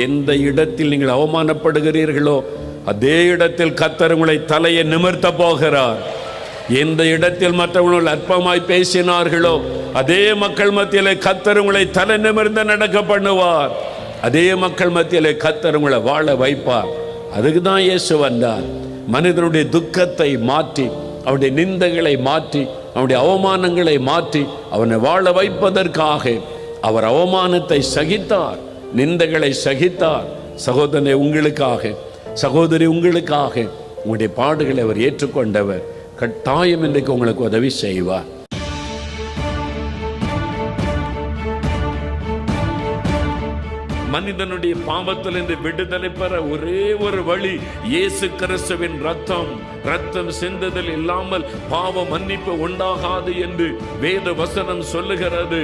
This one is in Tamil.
எந்த இடத்தில் நீங்கள் அவமானப்படுகிறீர்களோ அதே இடத்தில் கர்த்தர் உங்களை தலையை நிமிர்த்த போகிறார். எந்த இடத்தில் மற்றவர்கள் அற்பமாய் பேசினார்களோ அதே மக்கள் மத்தியிலே கர்த்தர் உங்களை தலை நிமிர்ந்து நடக்க பண்ணுவார். அதே மக்கள் மத்தியிலே கர்த்தர் உங்களை வாழ வைப்பார். அதுக்கு தான் இயேசு வந்தார். மனிதனுடைய துக்கத்தை மாற்றி, அவனுடைய நிந்தைகளை மாற்றி, அவனுடைய அவமானங்களை மாற்றி அவனை வாழ வைப்பதற்காக அவர் அவமானத்தை சகித்தார், நிந்தைகளை சகித்தார். சகோதரனை உங்களுக்காக, சகோதரி உங்களுக்காக உங்களுடைய பாடுகளை அவர் ஏற்றுக்கொண்டவர். கட்டாயம் இன்றைக்கு உங்களுக்கு உதவி செய்வார். மனிதனுடைய பாவத்திலிருந்து விடுதலை பெற ஒரே ஒரு வழி இயேசு கிறிஸ்துவின் ரத்தம் சிந்துதல் இல்லாமல் பாவ மன்னிப்பு உண்டாகாது என்று வேத வசனம் சொல்லுகிறது.